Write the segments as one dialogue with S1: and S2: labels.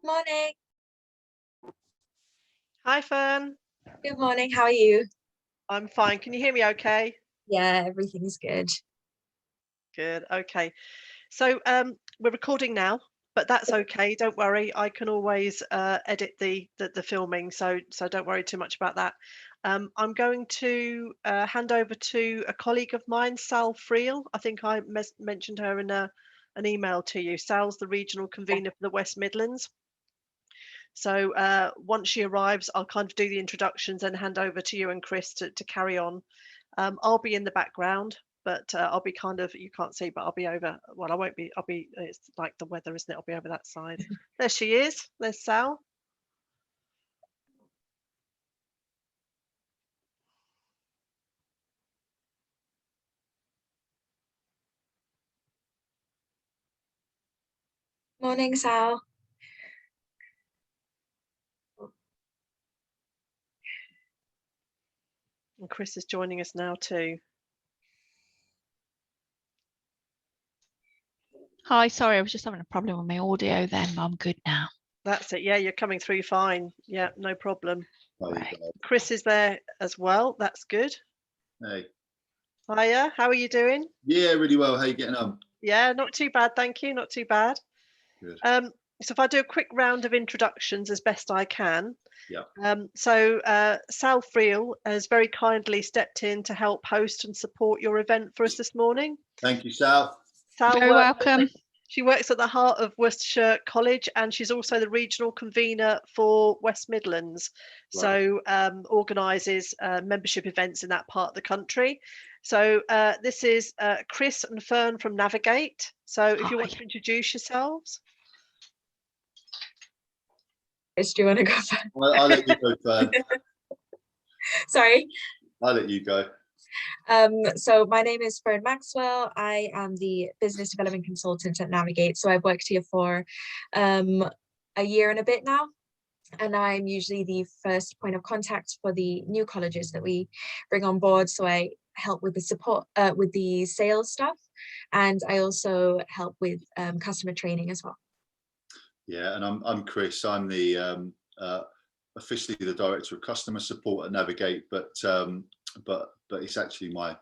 S1: Morning.
S2: Hi, Fern.
S1: Good morning. How are you?
S2: I'm fine. Can you hear me okay?
S1: Yeah, everything's good.
S2: Good. Okay. So we're recording now, but that's okay. Don't worry. I can always edit the filming, so don't worry too much about that. I'm going to hand over to a colleague of mine, Sal Friel. I think I mentioned her in an email to you. Sal's the regional convener for the West Midlands. So once she arrives, I'll kind of do the introductions and hand over to you and Chris to carry on. I'll be in the background, but I'll be kind of, you can't see, but I'll be over. Well, I won't be, it's like the weather, isn't it? I'll be over that side. There she is. There's Sal.
S1: Morning, Sal.
S2: And Chris is joining us now too.
S3: Hi, sorry, I was just having a problem with my audio then, but I'm good now.
S2: That's it. Yeah, you're coming through fine. Yeah, no problem.
S3: Right.
S2: Chris is there as well. That's good.
S4: Hey.
S2: Hiya, how are you doing?
S4: Yeah, really well. How you getting on?
S2: Yeah, not too bad, thank you. Not too bad.
S4: Good.
S2: So if I do a quick round of introductions as best I can.
S4: Yeah.
S2: Sal Friel has very kindly stepped in to help host and support your event for us this morning.
S4: Thank you, Sal.
S2: Sal
S3: Very welcome.
S2: She works at the heart of Worcestershire College, and she's also the regional convener for West Midlands.
S4: Right.
S2: So organises membership events in that part of the country. So this is Chris and Fern from Navigate. So if you want to introduce yourselves.
S1: Chris, do you want to go first?
S4: I'll let you go, Fern.
S1: Sorry.
S4: I'll let you go.
S1: So my name is Fern Maxwell. I am the business development consultant at Navigate. So I've worked here for a year and a bit now. And I'm usually the first point of contact for the new colleges that we bring on board. So I help with the support, with the sales stuff. And I also help with customer training as well.
S4: Yeah, and I'm Chris. I'm the officially the director of customer support at Navigate, but it's actually my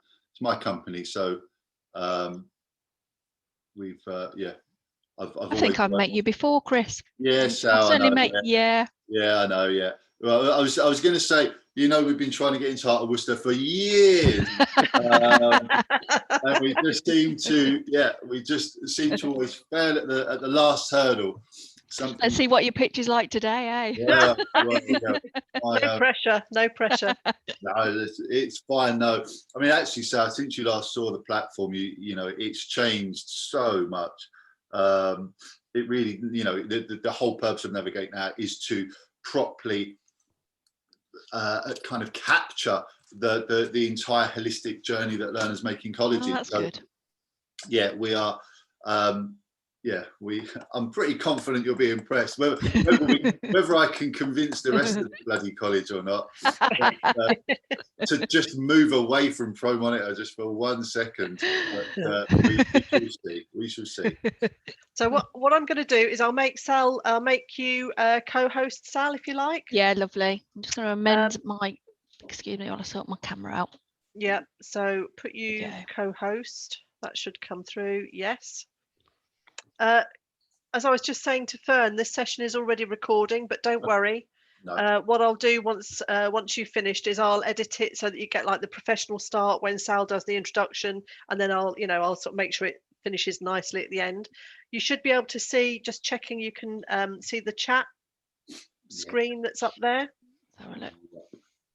S4: company. So we've I think
S3: I've met you before, Chris.
S4: Yes,
S3: I've
S4: Sal.
S3: certainly met. Yeah.
S4: Yeah, I know. Yeah. Well, I was going to say, we've been trying to get into Heart of Worcester for years, and we just seem to always fail at the last hurdle.
S3: Let's see what your picture's like today, eh?
S4: Yeah,
S2: No pressure. No pressure.
S4: No, it's fine. No, I mean, actually, Sal, since you last saw the platform, it's changed so much. It really, the whole purpose of Navigate now is to properly kind of capture the entire holistic journey that learners make in colleges.
S3: Oh, that's good.
S4: Yeah, we are. I'm pretty confident you'll be impressed. Whether I can convince the rest of the bloody college or not to just move away from Pro Monitor just for 1 second. But we shall see.
S2: So what I'm going to do is I'll make you co-host, Sal, if you like.
S3: Yeah, lovely. I'm just going to amend my. Excuse me, while I sort my camera out.
S2: Yeah. So put you co-host. That should come through. Yes. As I was just saying to Fern, this session is already recording, but don't worry.
S4: No.
S2: What I'll do once you've finished is I'll edit it so that you get like the professional start when Sal does the introduction, and then I'll sort of make sure it finishes nicely at the end. You should be able to see, just checking you can see the chat screen that's up there.
S3: Have a look.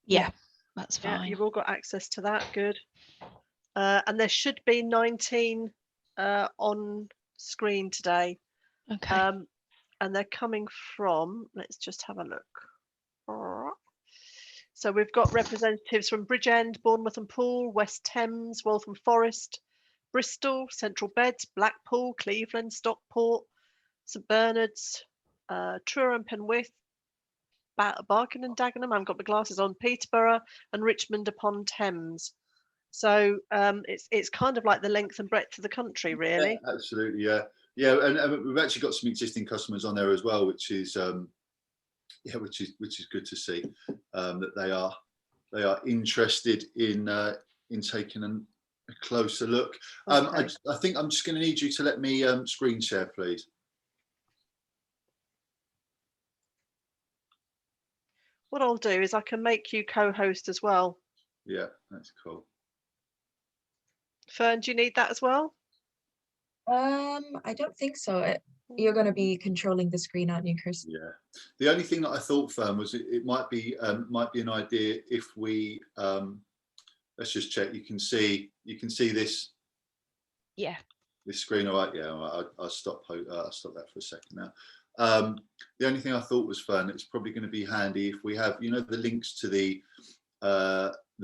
S3: Yeah, that's fine.
S2: Yeah, you've all got access to that. Good. And there should be 19 on screen today.
S3: Okay.
S2: And they're coming from, let's just have a look. So we've got representatives from Bridgend, Bournemouth and Poole, West Thames, Waltham Forest, Bristol, Central Beds, Blackpool, Cleveland, Stockport, St Bernard's, Truro and Penwith, Barking and Dagenham, I haven't got my glasses on, Peterborough and Richmond upon Thames. So it's kind of like the length and breadth of the country, really.
S4: Yeah, absolutely, yeah. Yeah, and we've actually got some existing customers on there as well, which is which is good to see, that they are interested in taking a closer look.
S2: Okay.
S4: I think I'm just going to need you to let me screen share, please.
S2: What I'll do is I can make you co-host as well.
S4: Yeah, that's cool.
S2: Fern, do you need that as well?
S1: I don't think so. You're going to be controlling the screen, aren't you, Chris?
S4: Yeah. The only thing that I thought, Fern, was it might be an idea if we let's just check. You can see this.
S3: Yeah.
S4: This screen, all right? Yeah, all right. I'll stop that for a second now. The only thing I thought was, Fern, it's probably going to be handy if we have, the links to the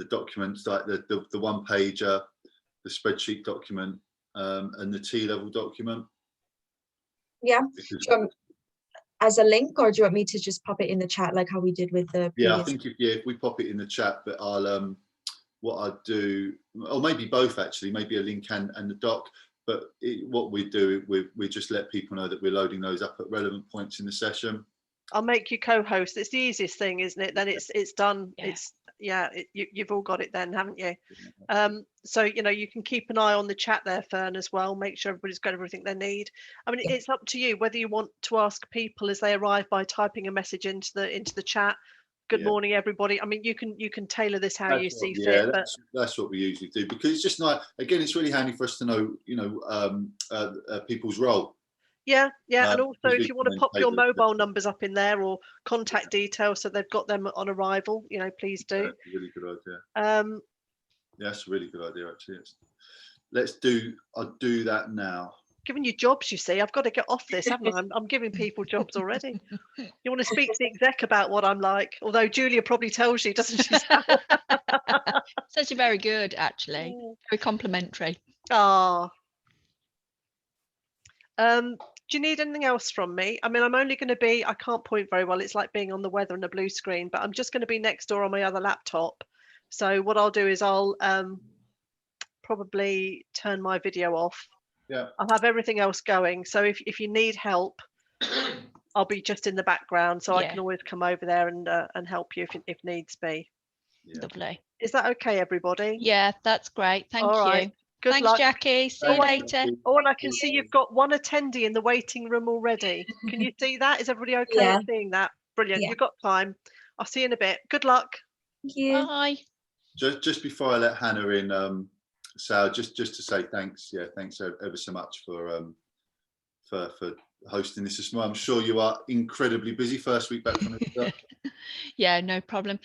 S4: documents, like the one pager, the spreadsheet document, and the T-level document.
S1: Yeah.
S4: Because,
S1: Do you want as a link, or do you want me to just pop it in the chat like how we did with the
S4: yeah,
S1: previous?
S4: I think if we pop it in the chat, but I'll what I'd do, or maybe both actually, maybe a link and the doc. But what we do, we just let people know that we're loading those up at relevant points in the session.
S2: I'll make you co-host. It's the easiest thing, isn't it? Then it's done.
S3: Yeah.
S2: You've all got it then, haven't you? So you can keep an eye on the chat there, Fern, as well. Make sure everybody's got everything they need. I mean, it's up to you whether you want to ask people as they arrive by typing a message into the chat. Good morning, everybody. I mean, you can tailor this how you see fit. But
S4: that's what we usually do, because it's just like, again, it's really handy for us to know, people's role.
S2: Yeah, and also if you want to
S4: then
S2: pop
S4: take
S2: your
S4: the-
S2: mobile numbers up in there or contact details so they've got them on arrival, please do.
S4: That's a really good idea. Yeah, that's a really good idea, actually. I'll do that now.
S2: Giving you jobs, you see. I've got to get off this, haven't I? I'm giving people jobs already. You want to speak to the exec about what I'm like? Although Julia probably tells you, doesn't she?
S3: Says you're very good, actually. Very complimentary.
S2: Ah. Do you need anything else from me? I mean, I'm only going to be, I can't point very well. It's like being on the weather and a blue screen, but I'm just going to be next door on my other laptop. So what I'll do is I'll probably turn my video off.
S4: Yeah.
S2: I'll have everything else going. So if you need help, I'll be just in the background, so I can always come over there and help you if needs be.
S4: Yeah.
S3: Lovely.
S2: Is that okay, everybody?
S3: Yeah, that's great. Thank
S2: All
S3: you.
S2: right. Good
S3: Thanks,
S2: luck.
S3: Jackie. See you later.
S2: Oh, and I can see you've got one attendee in the waiting room already. Can you see that? Is everybody okay
S1: Yeah.
S2: with seeing that? Brilliant.
S1: Yeah.
S2: You've got time. I'll see you in a bit. Good luck.
S1: Thank you.
S3: Bye.
S4: Just before I let Hannah in, Sal, just to say thanks. Yeah, thanks ever so much for hosting this morning. I'm sure you are incredibly busy. First week back from it.
S3: Yeah, no problem.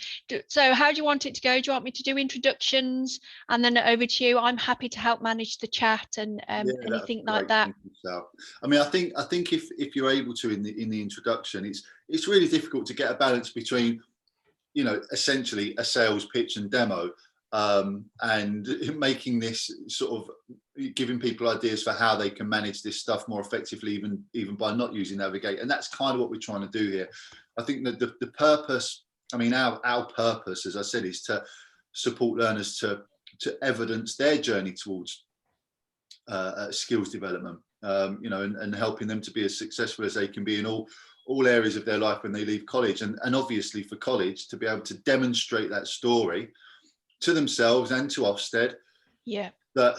S3: So how do you want it to go? Do you want me to do introductions and then over to you? I'm happy to help manage the chat and anything like that.
S4: Thank you, Sal. I mean, I think if you're able to in the introduction, it's really difficult to get a balance between, essentially a sales pitch and demo, and making this sort of giving people ideas for how they can manage this stuff more effectively, even by not using Navigate. And that's kind of what we're trying to do here. I think that the purpose, I mean, our purpose, as I said, is to support learners to evidence their journey towards skills development, and helping them to be as successful as they can be in all areas of their life when they leave college. And obviously for college to be able to demonstrate that story to themselves and to Ofsted.
S3: Yeah.
S4: That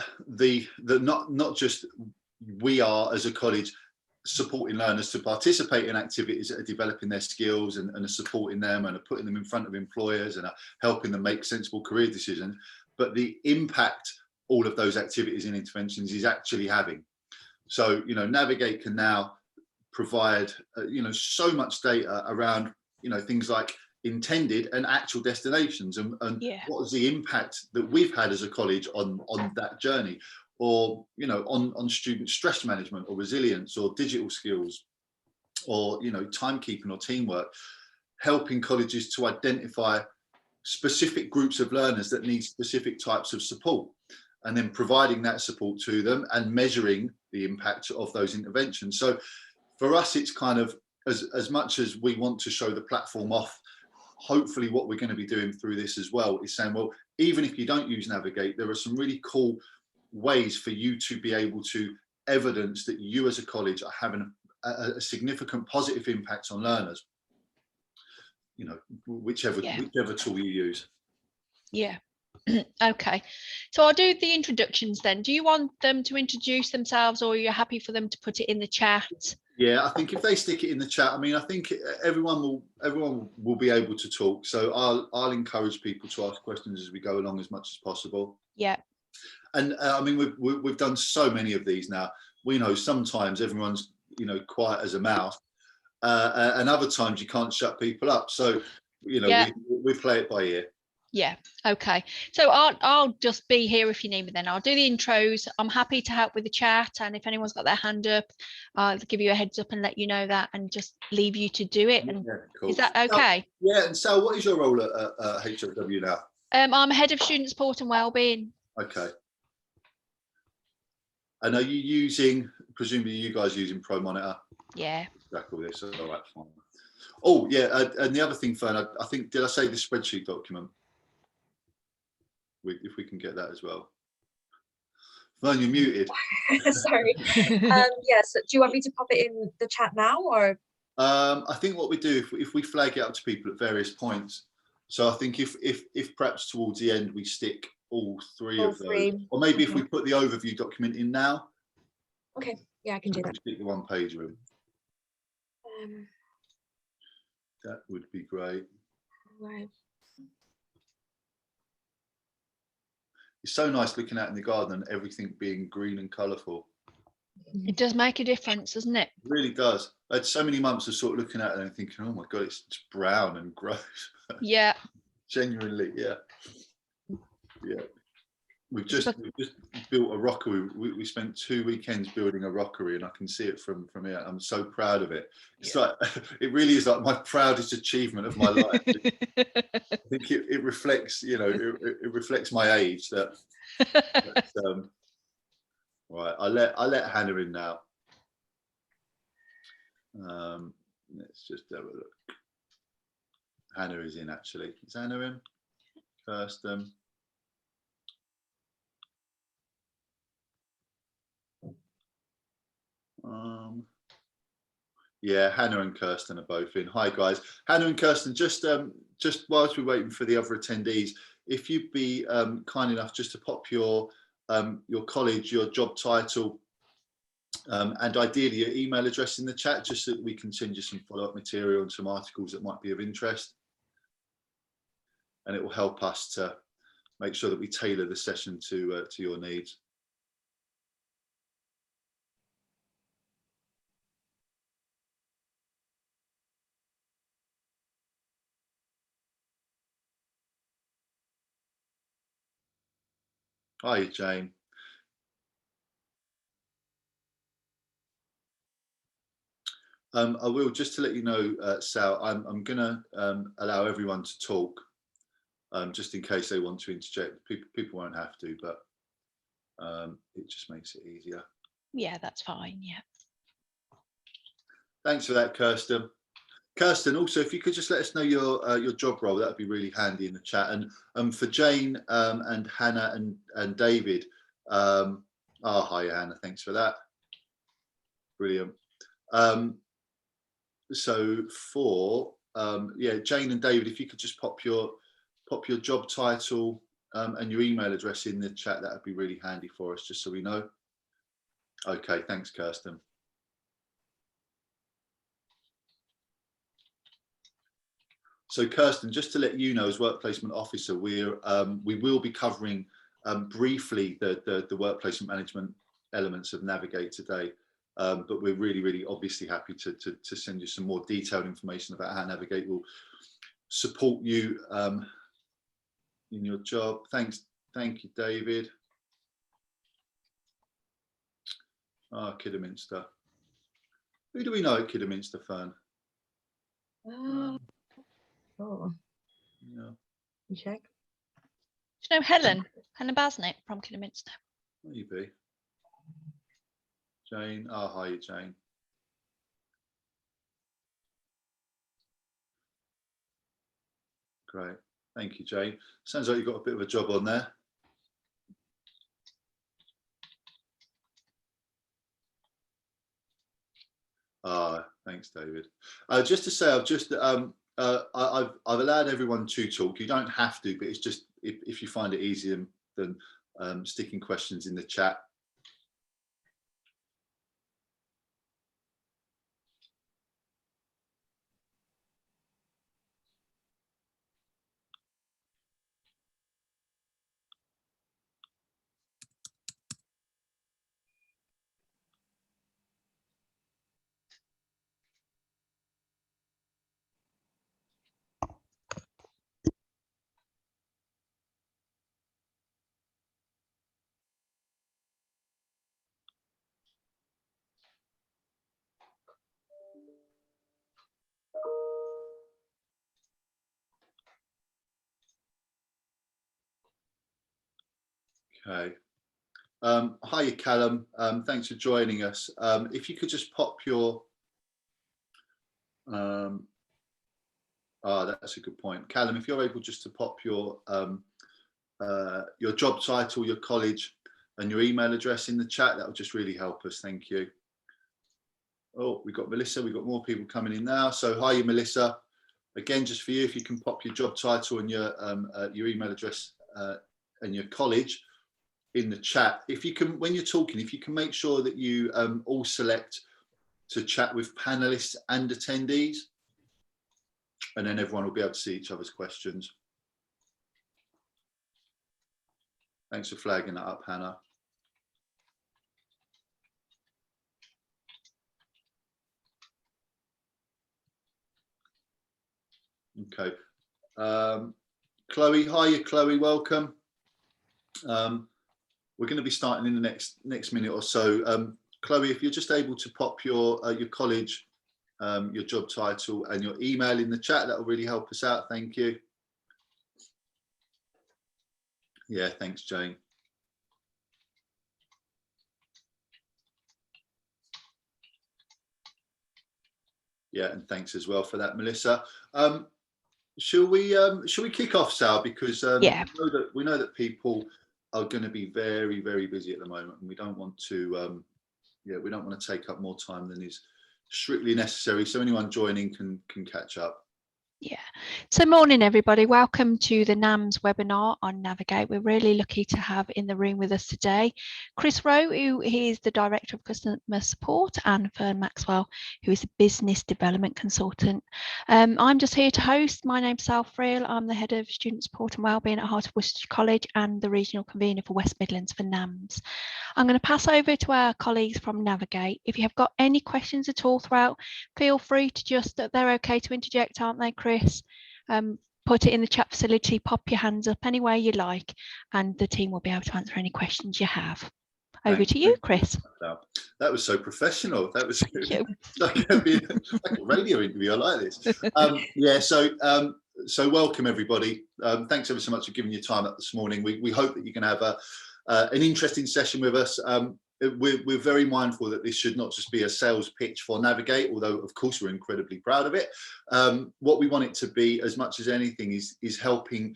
S4: not just we are as a college supporting learners to participate in activities that are developing their skills and are supporting them and are putting them in front of employers and are helping them make sensible career decisions, but the impact all of those activities and interventions is actually having. So, Navigate can now provide, so much data around, things like intended and actual destinations and what is the impact that we've had as a college on that journey, or on student stress management or resilience or digital skills or timekeeping or teamwork, helping colleges to identify specific groups of learners that need specific types of support and then providing that support to them and measuring the impact of those interventions. So for us, it's kind of as much as we want to show the platform off, hopefully what we're going to be doing through this as well is saying, well, even if you don't use Navigate, there are some really cool ways for you to be able to evidence that you as a college are having a significant positive impact on learners, you know, whichever tool you use.
S3: Yeah. Okay, so I'll do the introductions then. Do you want them to introduce themselves, or are you happy for them to put it in the chat?
S4: Yeah, I think if they stick it in the chat, I mean, I think everyone will be able to talk. So I'll encourage people to ask questions as we go along as much as possible.
S3: Yeah.
S4: And I mean, we've done so many of these now. We know sometimes everyone's, you know, quiet as a mouse, and other times you can't shut people up. So, you know, we play it by ear.
S3: Yeah. Okay. So I'll just be here if you need me. Then I'll do the intros. I'm happy to help with the chat, and if anyone's got their hand up, I'll give you a heads up and let you know that, and just leave you to do it. And
S4: Cool.
S3: Is that okay?
S4: Yeah. And Sal, what is your role at HOW now?
S3: I'm head of student support and wellbeing.
S4: Okay. And are you using, presumably you guys using Pro Monitor?
S3: Yeah.
S4: Exactly this. All right, fine. Oh yeah, and the other thing, Fern, I think, did I say the spreadsheet document? If we can get that as well. Fern, you're muted.
S1: Sorry. Yes. Do you want me to pop it in the chat now, or?
S4: I think what we do, if we flag it up to people at various points. So I think if perhaps towards the end we stick all three of those, or maybe if we put the overview document in now.
S1: Okay. Yeah, I can do that.
S4: Stick the one page in. That would be great.
S1: Right.
S4: It's so nice looking out in the garden and everything being green and colourful.
S3: It does make a difference, doesn't it?
S4: It really does. I had so many months of sort of looking at it and thinking, oh my God, it's brown and gross.
S3: Yeah.
S4: Genuinely, yeah. Yeah. We've just built a rockery. We spent 2 weekends building a rockery, and I can see it from here. I'm so proud of it. It's like, it really is like my proudest achievement of my life. I think it reflects, you know, it reflects my age. That right. I let Hannah in now. Let's just have a look. Hannah is in, actually. Is Hannah in? Kirsten. Yeah, Hannah and Kirsten are both in. Hi guys, Hannah and Kirsten. Just whilst we're waiting for the other attendees, if you'd be kind enough just to pop your college, your job title, and ideally your email address in the chat, just so that we can send you some follow-up material and some articles that might be of interest, and it will help us to make sure that we tailor the session to your needs. Hi, Jane. I will, just to let you know, Sal, I'm going to allow everyone to talk, just in case they want to interject. People won't have to, but it just makes it easier. Yeah,
S3: that's fine. Yeah.
S4: Thanks for that, Kirsten. Kirsten, also, if you could just let us know your job role, that would be really handy in the chat. And for Jane and Hannah and David, oh, hi, Hannah, thanks for that. Brilliant. So for Jane and David, if you could just pop your job title and your email address in the chat, that would be really handy for us, just so we know. Okay, thanks, Kirsten. So Kirsten, just to let you know, as work placement officer, we will be covering briefly the work placement management elements of Navigate today. But we're really obviously happy to send you some more detailed information about how Navigate will support you in your job. Thank you, David. Kidderminster. Who do we know at Kidderminster, Fern?
S1: Oh,
S4: yeah.
S1: Check.
S3: Do you know Helen Basnick from Kidderminster?
S4: Maybe. Jane. Oh, hi, Jane. Great. Thank you, Jane. Sounds like you've got a bit of a job on there. Thanks, David. Just to say, I've allowed everyone to talk. You don't have to, but it's just if you find it easier than sticking questions in the chat. Okay. Hiya, Callum. Thanks for joining us. If you could just pop your that's a good point, Callum. If you're able just to pop your job title, your college, and your email address in the chat, that would just really help us. Thank you. Oh, we've got Melissa. We've got more people coming in now. So hiya, Melissa. Again, just for you, if you can pop your job title and your email address and your college in the chat. If you can, when you're talking, if you can make sure that you all select to chat with panelists and attendees, and then everyone will be able to see each other's questions. Thanks for flagging that up, Hannah. Okay. Chloe, hiya, Chloe, welcome. We're going to be starting in the next minute or so. Chloe, if you're just able to pop your college, your job title and your email in the chat, that will really help us out. Thank you. Yeah, thanks, Jane. Yeah, and thanks as well for that, Melissa. Shall we kick off, Sal? Because
S3: Yeah.
S4: we know that people are going to be very, very busy at the moment, and we don't want to we don't want to take up more time than is strictly necessary. So anyone joining can catch up.
S3: Yeah. So morning, everybody. Welcome to the NAMS webinar on Navigate. We're really lucky to have in the room with us today Chris Rowe, who is the Director of Customer Support, and Fern Maxwell, who is a Business Development Consultant. I'm just here to host. My name's Sal Friel. I'm the Head of Student Support and Wellbeing at Heart of Worcester College and the Regional Convener for West Midlands for NAMS. I'm going to pass over to our colleagues from Navigate. If you have got any questions at all throughout, feel free to just, they're okay to interject, aren't they, Chris? Put it in the chat facility, pop your hands up any way you like, and the team will be able to answer any questions you have. Over to you, Chris.
S4: That was so professional. That was like a radio interview. I like this. Yeah, so welcome everybody. Thanks ever so much for giving your time up this morning. We hope that you can have an interesting session with us. We're very mindful that this should not just be a sales pitch for Navigate, although of course we're incredibly proud of it. What we want it to be, as much as anything, is helping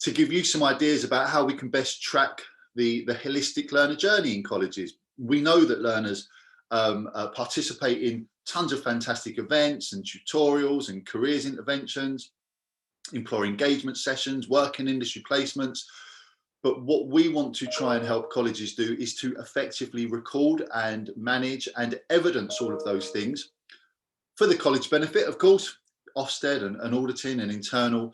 S4: to give you some ideas about how we can best track the holistic learner journey in colleges. We know that learners participate in tons of fantastic events and tutorials and careers interventions, employer engagement sessions, work and industry placements. But what we want to try and help colleges do is to effectively record and manage and evidence all of those things for the college benefit, of course, Ofsted and auditing and internal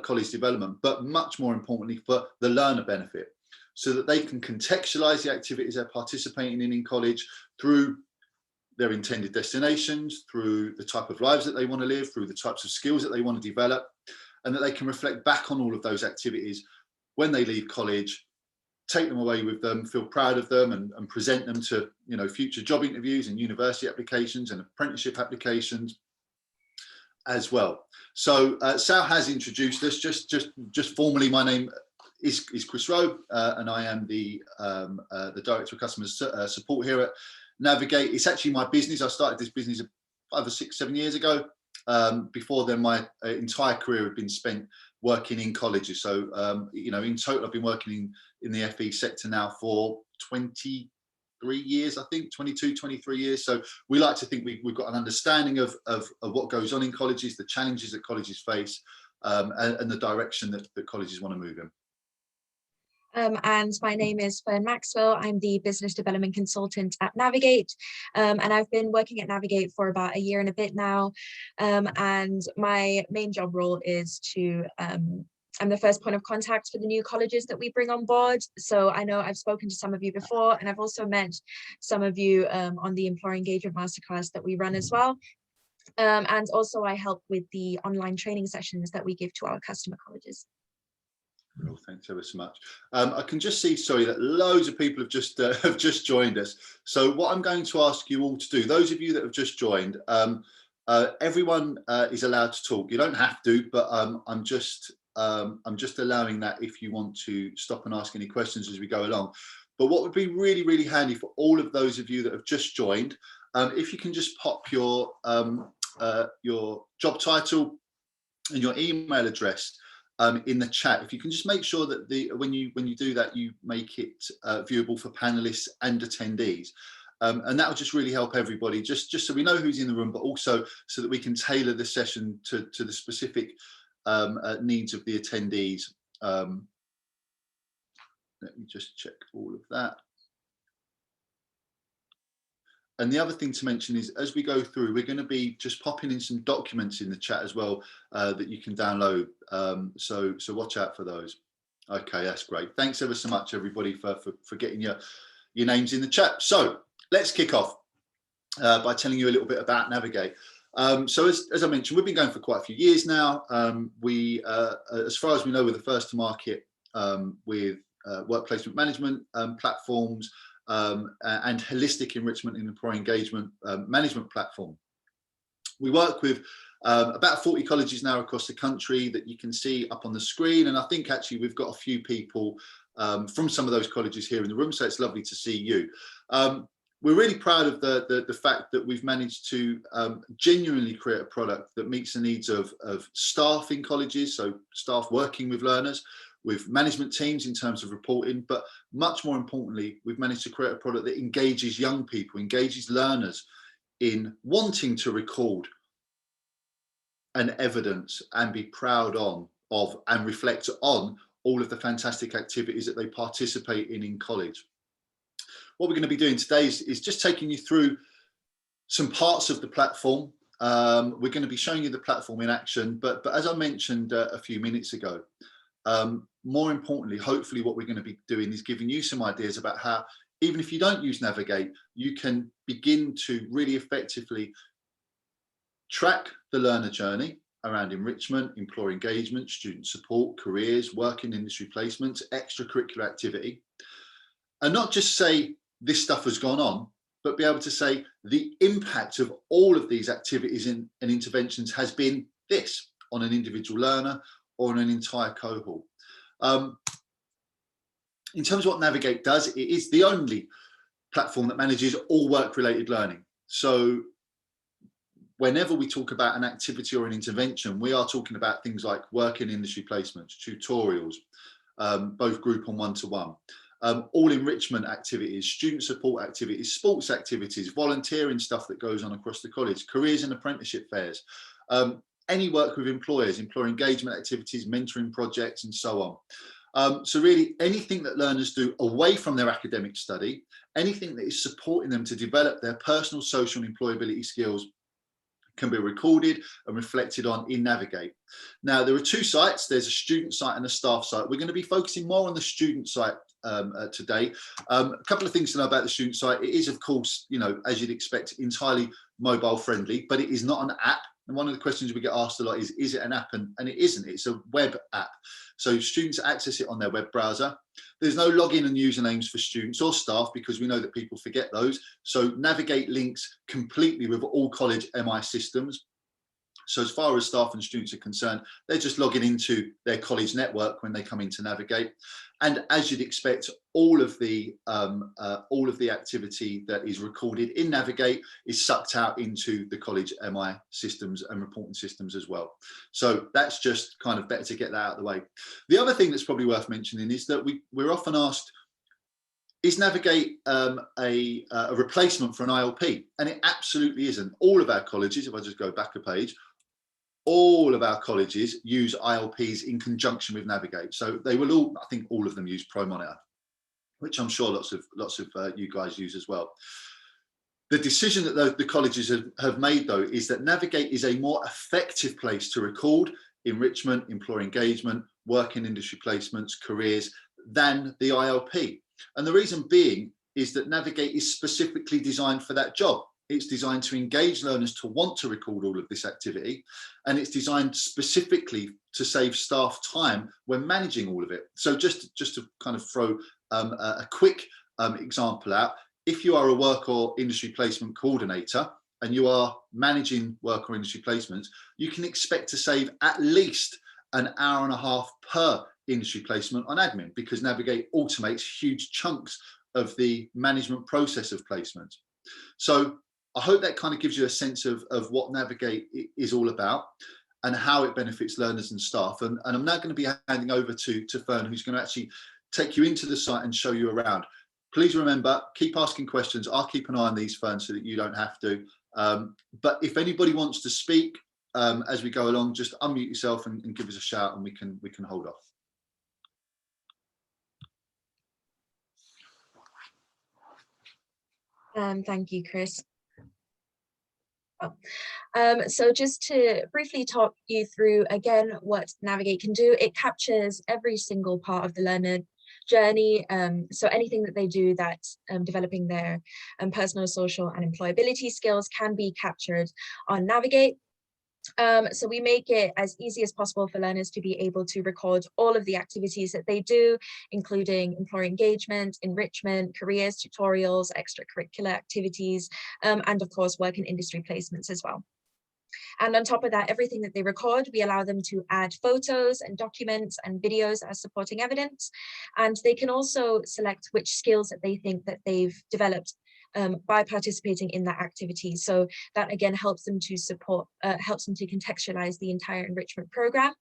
S4: college development, but much more importantly for the learner benefit, so that they can contextualize the activities they're participating in college through their intended destinations, through the type of lives that they want to live, through the types of skills that they want to develop, and that they can reflect back on all of those activities when they leave college, take them away with them, feel proud of them, and present them to future job interviews and university applications and apprenticeship applications as well. So Sal has introduced us. Just formally, my name is Chris Rowe, and I am the Director of Customer Support here at Navigate. It's actually my business. I started this business 5 or 6, 7 years ago. Before then, my entire career had been spent working in colleges. So, in total, I've been working in the FE sector now for 20 years, I think, 22, 23 years. So we like to think we've got an understanding of what goes on in colleges, the challenges that colleges face, and the direction that colleges want to move in.
S1: And my name is Fern Maxwell. I'm the business development consultant at Navigate, and I've been working at Navigate for about a year and a bit now. And my main job role is to I'm the first point of contact for the new colleges that we bring on board. So I know I've spoken to some of you before, and I've also met some of you on the Employer Engagement Masterclass that we run as well. And also I help with the online training sessions that we give to our customer colleges.
S4: Well, thanks ever so much. I can just see, sorry, that loads of people have just joined us. So what I'm going to ask you all to do, those of you that have just joined, everyone is allowed to talk. You don't have to, but I'm just allowing that if you want to stop and ask any questions as we go along. But what would be really, really handy for all of those of you that have just joined, if you can just pop your job title and your email address in the chat. If you can just make sure that when you do that, you make it viewable for panelists and attendees. And that will just really help everybody, just so we know who's in the room, but also so that we can tailor the session to the specific needs of the attendees. Let me just check all of that. And the other thing to mention is, as we go through, we're going to be just popping in some documents in the chat as well that you can download. So watch out for those. Okay, that's great. Thanks ever so much, everybody, for getting your names in the chat. So let's kick off by telling you a little bit about Navigate. So as I mentioned, we've been going for quite a few years now. As far as we know, we're the first to market with work placement management platforms, and holistic enrichment and employee engagement management platform. We work with about 40 colleges now across the country that you can see up on the screen, and I think actually we've got a few people from some of those colleges here in the room, so it's lovely to see you. We're really proud of the fact that we've managed to genuinely create a product that meets the needs of staff in colleges, so staff working with learners, with management teams in terms of reporting, but much more importantly, we've managed to create a product that engages young people, engages learners in wanting to record and evidence and be proud of and reflect on all of the fantastic activities that they participate in college. What we're going to be doing today is just taking you through some parts of the platform. We're going to be showing you the platform in action, but as I mentioned a few minutes ago, more importantly, hopefully what we're going to be doing is giving you some ideas about how, even if you don't use Navigate, you can begin to really effectively track the learner journey around enrichment, employer engagement, student support, careers, work in industry placements, extracurricular activity, and not just say this stuff has gone on, but be able to say the impact of all of these activities and interventions has been this on an individual learner or on an entire cohort. In terms of what Navigate does, it is the only platform that manages all work-related learning. So whenever we talk about an activity or an intervention, we are talking about things like work in industry placements, tutorials, both group and one-to-one, all enrichment activities, student support activities, sports activities, volunteering stuff that goes on across the college, careers and apprenticeship fairs, any work with employers, employer engagement activities, mentoring projects, and so on. So really anything that learners do away from their academic study, anything that is supporting them to develop their personal, social, and employability skills can be recorded and reflected on in Navigate. Now, there are two sites. There's a student site and a staff site. We're going to be focusing more on the student site today. A couple of things to know about the student site. It is, of course, as you'd expect, entirely mobile friendly, but it is not an app. And one of the questions we get asked a lot is it an app? And it isn't. It's a web app. So students access it on their web browser. There's no login and usernames for students or staff because we know that people forget those. So Navigate links completely with all college MI systems. So as far as staff and students are concerned, they're just logging into their college network when they come into Navigate. And as you'd expect, all of the activity that is recorded in Navigate is sucked out into the college MI systems and reporting systems as well. So that's just kind of better to get that out of the way. The other thing that's probably worth mentioning is that we're often asked, is Navigate a replacement for an ILP? And it absolutely isn't. All of our colleges, if I just go back a page, all of our colleges use ILPs in conjunction with Navigate. So they will all, I think all of them use ProMonitor, which I'm sure lots of you guys use as well. The decision that the colleges have made, though, is that Navigate is a more effective place to record enrichment, employer engagement, work in industry placements, careers, than the ILP. And the reason being is that Navigate is specifically designed for that job. It's designed to engage learners to want to record all of this activity, and it's designed specifically to save staff time when managing all of it. So just to kind of throw a quick example out, if you are a work or industry placement coordinator and you are managing work or industry placements, you can expect to save at least an hour and a half per industry placement on admin, because Navigate automates huge chunks of the management process of placement. So I hope that kind of gives you a sense of what Navigate is all about and how it benefits learners and staff. And I'm now going to be handing over to Fern, who's going to actually take you into the site and show you around. Please remember, keep asking questions. I'll keep an eye on these, Fern, so that you don't have to. But if anybody wants to speak as we go along, just unmute yourself and give us a shout, and we can hold off.
S1: Thank you, Chris. So just to briefly talk you through again what Navigate can do, it captures every single part of the learner journey. So anything that they do that's developing their personal, social and employability skills can be captured on Navigate. So we make it as easy as possible for learners to be able to record all of the activities that they do, including employer engagement, enrichment, careers, tutorials, extracurricular activities, and of course work in industry placements as well. And on top of that, everything that they record, we allow them to add photos and documents and videos as supporting evidence. And they can also select which skills that they think that they've developed by participating in that activity. So that again helps them to support, helps them to contextualize the entire enrichment program.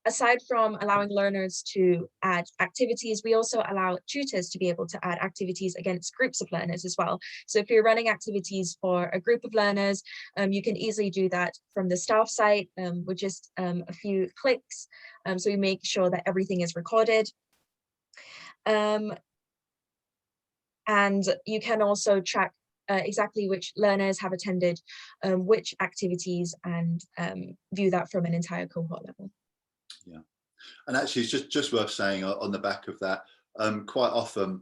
S1: Aside from allowing learners to add activities, we also allow tutors to be able to add activities against groups of learners as well. So if you're running activities for a group of learners, you can easily do that from the staff site with just a few clicks. So we make sure that everything is recorded. And you can also track exactly which learners have attended which activities and view that from an entire cohort level.
S4: Yeah, and actually it's just worth saying on the back of that, quite often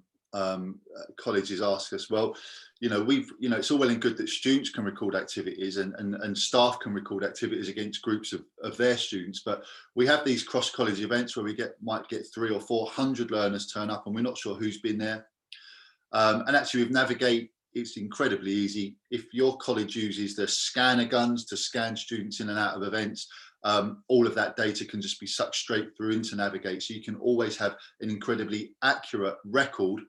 S4: colleges ask us, well, it's all well and good that students can record activities and staff can record activities against groups of their students, but we have these cross-college events where we might get 300 or 400 learners turn up and we're not sure who's been there. And actually with Navigate, it's incredibly easy. If your college uses the scanner guns to scan students in and out of events, all of that data can just be sucked straight through into Navigate. So you can always have an incredibly accurate record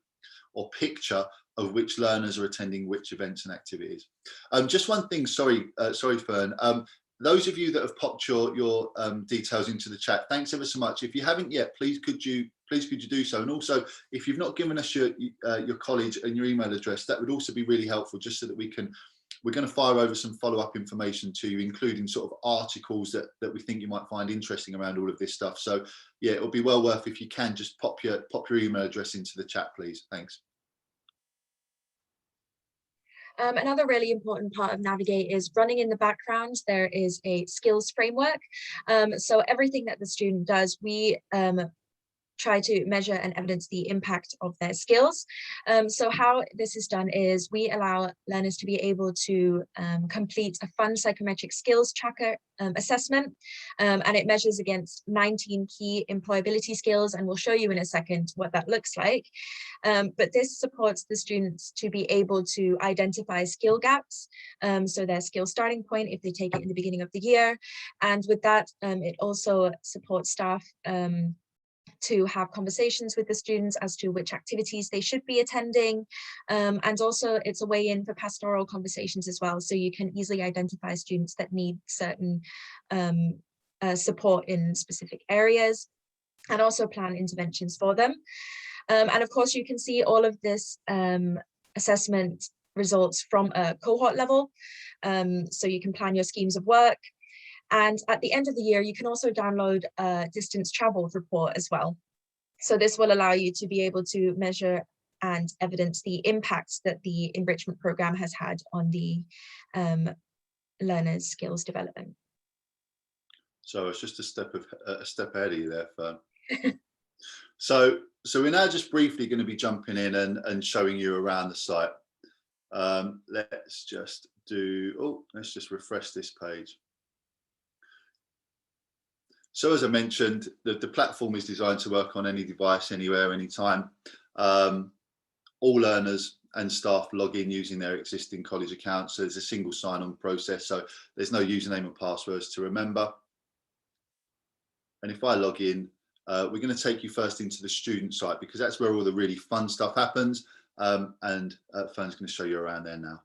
S4: or picture of which learners are attending which events and activities. Just one thing, sorry Fern, those of you that have popped your details into the chat, thanks ever so much. If you haven't yet, please could you do so? And also, if you've not given us your college and your email address, that would also be really helpful, just so that we're going to fire over some follow-up information to you, including sort of articles that we think you might find interesting around all of this stuff. So yeah, it'll be well worth, if you can, just pop your email address into the chat, please. Thanks.
S1: Another really important part of Navigate is running in the background. There is a skills framework. So everything that the student does, we try to measure and evidence the impact of their skills. So how this is done is we allow learners to be able to complete a fun psychometric skills tracker assessment, and it measures against 19 key employability skills, and we'll show you in a second what that looks like. But this supports the students to be able to identify skill gaps, so their skill starting point if they take it in the beginning of the year. And with that, it also supports staff to have conversations with the students as to which activities they should be attending. And also it's a way in for pastoral conversations as well. So you can easily identify students that need certain support in specific areas and also plan interventions for them. And of course, you can see all of this assessment results from a cohort level. So you can plan your schemes of work. And at the end of the year, you can also download a distance traveled report as well. So this will allow you to be able to measure and evidence the impacts that the enrichment program has had on the learners' skills development.
S4: So it's just a step ahead of you there, Fern. So we're now just briefly going to be jumping in and showing you around the site. Let's just refresh this page. So as I mentioned, the platform is designed to work on any device, anywhere, anytime. All learners and staff log in using their existing college accounts. So there's a single sign-on process, so there's no username and passwords to remember. And if I log in, we're going to take you first into the student site, because that's where all the really fun stuff happens. And Fern's going to show you around there now.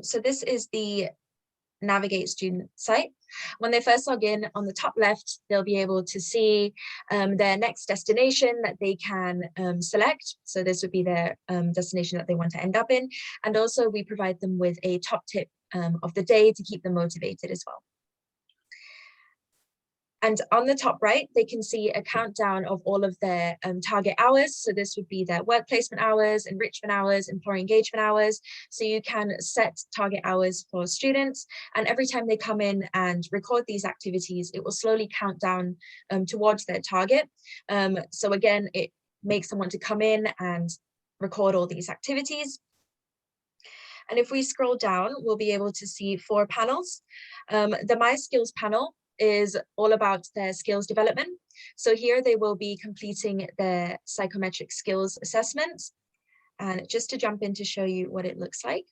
S1: So this is the Navigate student site. When they first log in, on the top left, they'll be able to see their next destination that they can select. So this would be their destination that they want to end up in. And also we provide them with a top tip of the day to keep them motivated as well. And on the top right, they can see a countdown of all of their target hours. So this would be their work placement hours, enrichment hours, employee engagement hours. So you can set target hours for students. And every time they come in and record these activities, it will slowly count down towards their target. So again, it makes them want to come in and record all these activities. And if we scroll down, we'll be able to see 4 panels. The My Skills panel is all about their skills development. So here they will be completing their psychometric skills assessments. And just to jump in to show you what it looks like.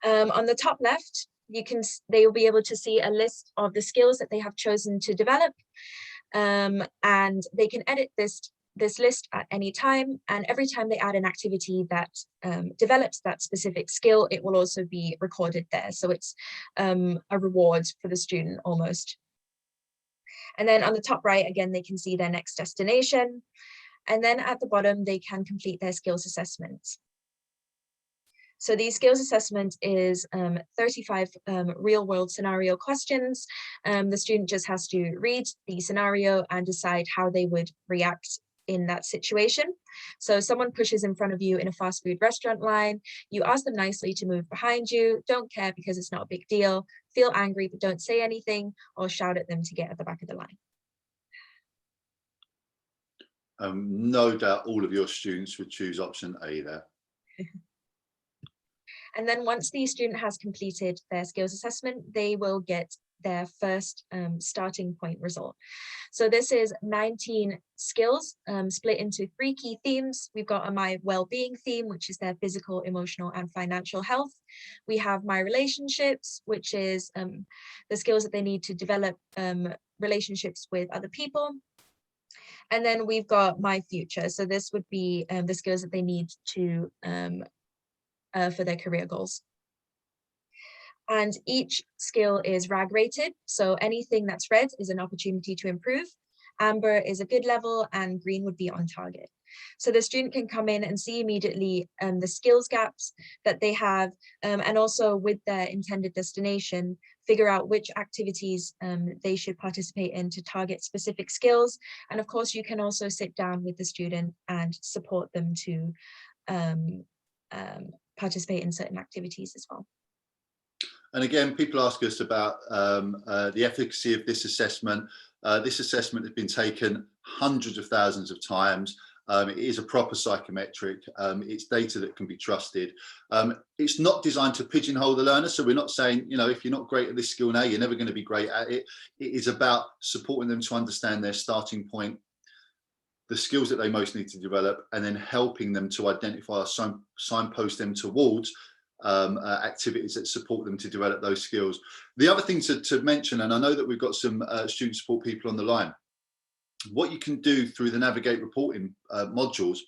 S1: On the top left, they will be able to see a list of the skills that they have chosen to develop. And they can edit this list at any time, and every time they add an activity that develops that specific skill, it will also be recorded there. So it's a reward for the student almost. And then on the top right, again, they can see their next destination. And then at the bottom, they can complete their skills assessments. So the skills assessment is 35 real world scenario questions. The student just has to read the scenario and decide how they would react in that situation. So someone pushes in front of you in a fast food restaurant line, you ask them nicely to move behind you, don't care because it's not a big deal, feel angry but don't say anything, or shout at them to get at the back of the line.
S4: No doubt all of your students would choose option A there.
S1: And then once the student has completed their skills assessment, they will get their first starting point result. So this is 19 skills split into 3 key themes. We've got a My Wellbeing theme, which is their physical, emotional, and financial health. We have My Relationships, which is the skills that they need to develop relationships with other people. And then we've got My Future. So this would be the skills that they need to for their career goals. And each skill is RAG rated. So anything that's red is an opportunity to improve. Amber is a good level and green would be on target. So the student can come in and see immediately the skills gaps that they have, and also with their intended destination, figure out which activities they should participate in to target specific skills. And of course, you can also sit down with the student and support them to participate in certain activities as well.
S4: And again, people ask us about the efficacy of this assessment. This assessment has been taken hundreds of thousands of times. It is a proper psychometric. It's data that can be trusted. It's not designed to pigeonhole the learner. So we're not saying, you know, if you're not great at this skill now, you're never going to be great at it. It is about supporting them to understand their starting point, the skills that they most need to develop, and then helping them to identify or signpost them towards activities that support them to develop those skills. The other thing to mention, and I know that we've got some student support people on the line, what you can do through the Navigate reporting modules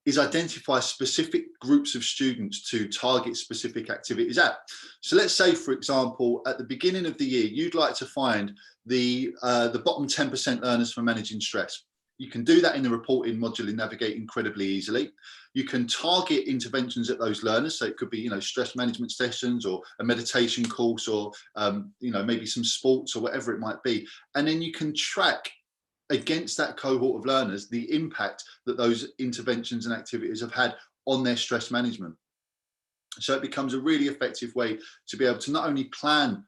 S4: is identify specific groups of students to target specific activities at. So let's say, for example, at the beginning of the year, you'd like to find the bottom 10% learners for managing stress. You can do that in the reporting module in Navigate incredibly easily. You can target interventions at those learners. So it could be, stress management sessions or a meditation course or, maybe some sports or whatever it might be. And then you can track against that cohort of learners the impact that those interventions and activities have had on their stress management. So it becomes a really effective way to be able to not only plan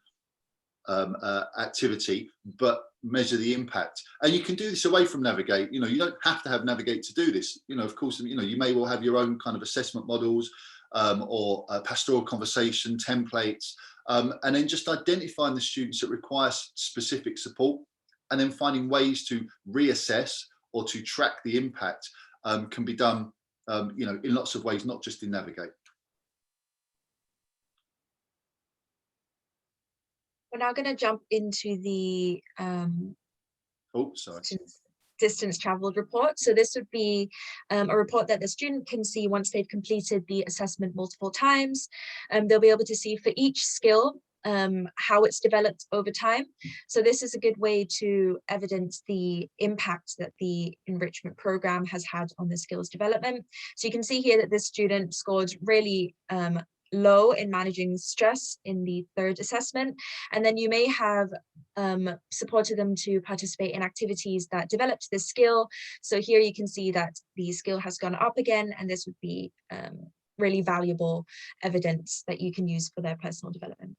S4: activity, but measure the impact. And you can do this away from Navigate. You don't have to have Navigate to do this. Of course, you may well have your own kind of assessment models or pastoral conversation templates, and then just identifying the students that require specific support, and then finding ways to reassess or to track the impact can be done, in lots of ways, not just in Navigate.
S1: We're now going to jump into the distance traveled report. So this would be a report that the student can see once they've completed the assessment multiple times. They'll be able to see for each skill how it's developed over time. So this is a good way to evidence the impact that the enrichment program has had on the skills development. So you can see here that this student scored really low in managing stress in the third assessment, and then you may have supported them to participate in activities that developed this skill. So here you can see that the skill has gone up again, and this would be really valuable evidence that you can use for their personal development.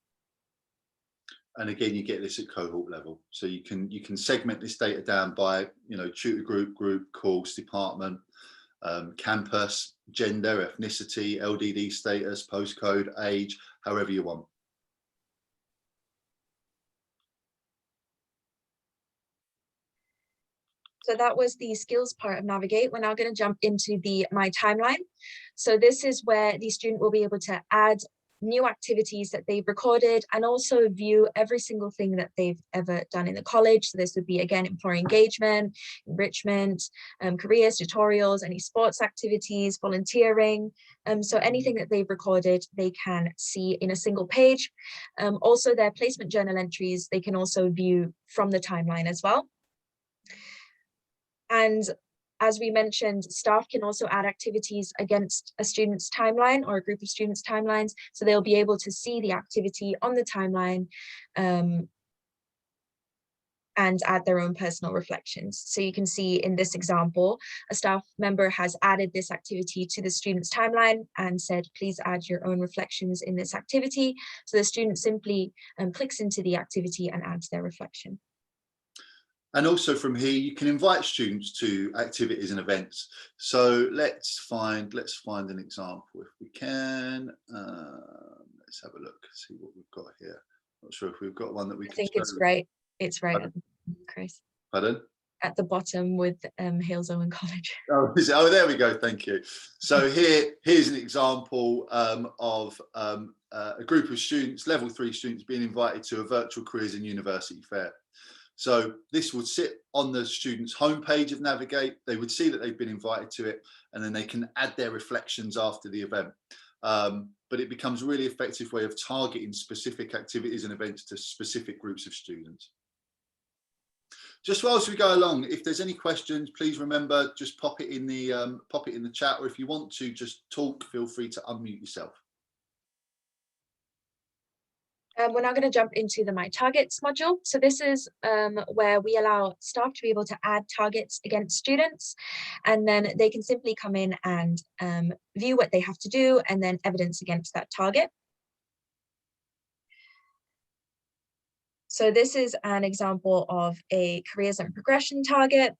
S4: And again, you get this at cohort level. So you can segment this data down by, tutor group, course, department, campus, gender, ethnicity, LDD status, postcode, age, however you want.
S1: So that was the skills part of Navigate. We're now going to jump into the My Timeline. So this is where the student will be able to add new activities that they've recorded and also view every single thing that they've ever done in the college. So this would be, again, employee engagement, enrichment, careers, tutorials, any sports activities, volunteering. So anything that they've recorded, they can see in a single page. Also their placement journal entries, they can also view from the timeline as well. And as we mentioned, staff can also add activities against a student's timeline or a group of students' timelines. So they'll be able to see the activity on the timeline and add their own personal reflections. So you can see in this example, a staff member has added this activity to the student's timeline and said, please add your own reflections in this activity. So the student simply clicks into the activity and adds their reflection.
S4: And also from here, you can invite students to activities and events. So let's find an example if we can. Let's have a look, see what we've got here. Not sure if we've got one that we can. I
S1: think it's right. It's right, at the bottom, Chris.
S4: Pardon?
S1: At the bottom with Hales Owen College.
S4: Oh, there we go. Thank you. So here's an example of a group of students, level 3 students, being invited to a virtual careers and university fair. So this would sit on the student's homepage of Navigate. They would see that they've been invited to it, and then they can add their reflections after the event. But it becomes a really effective way of targeting specific activities and events to specific groups of students. Just whilst we go along, if there's any questions, please remember, just pop it in the chat, or if you want to just talk, feel free to unmute yourself.
S1: We're now going to jump into the My Targets module. So this is where we allow staff to be able to add targets against students, and then they can simply come in and view what they have to do and then evidence against that target. So this is an example of a careers and progression target.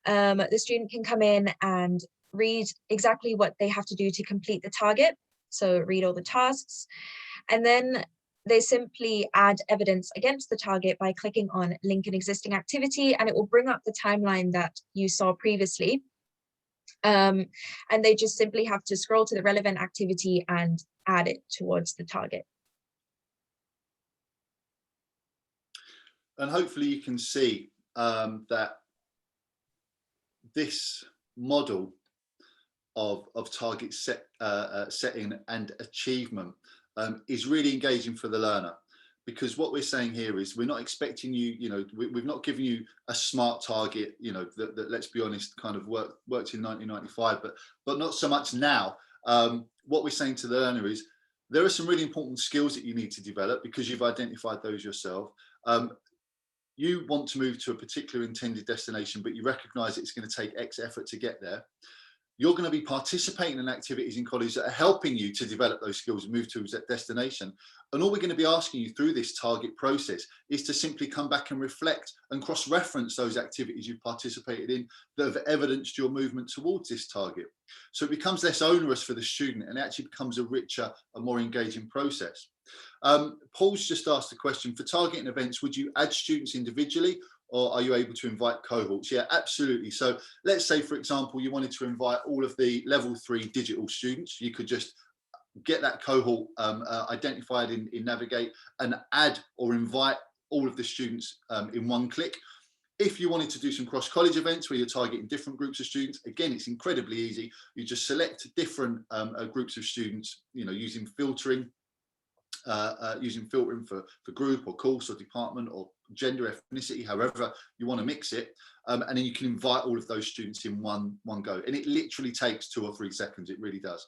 S1: The student can come in and read exactly what they have to do to complete the target. So read all the tasks, and then they simply add evidence against the target by clicking on link an existing activity, and it will bring up the timeline that you saw previously. And they just simply have to scroll to the relevant activity and add it towards the target.
S4: And hopefully you can see that this model of target setting and achievement is really engaging for the learner. Because what we're saying here is we're not expecting you, we've not given you a smart target, that let's be honest, kind of worked in 1995, but not so much now. What we're saying to the learner is there are some really important skills that you need to develop because you've identified those yourself. You want to move to a particular intended destination, but you recognize it's going to take X effort to get there. You're going to be participating in activities in college that are helping you to develop those skills and move towards that destination. And all we're going to be asking you through this target process is to simply come back and reflect and cross-reference those activities you've participated in that have evidenced your movement towards this target. So it becomes less onerous for the student and it actually becomes a richer and more engaging process. Paul's just asked the question, for targeting events, would you add students individually or are you able to invite cohorts? Yeah, absolutely. So let's say, for example, you wanted to invite all of the level 3 digital students. You could just get that cohort identified in Navigate and add or invite all of the students in one click. If you wanted to do some cross-college events where you're targeting different groups of students, again, it's incredibly easy. You just select different groups of students, using filtering. Using filtering for group or course or department or gender, ethnicity, however you want to mix it, and then you can invite all of those students in one go, and it literally takes 2 or 3 seconds. It really does.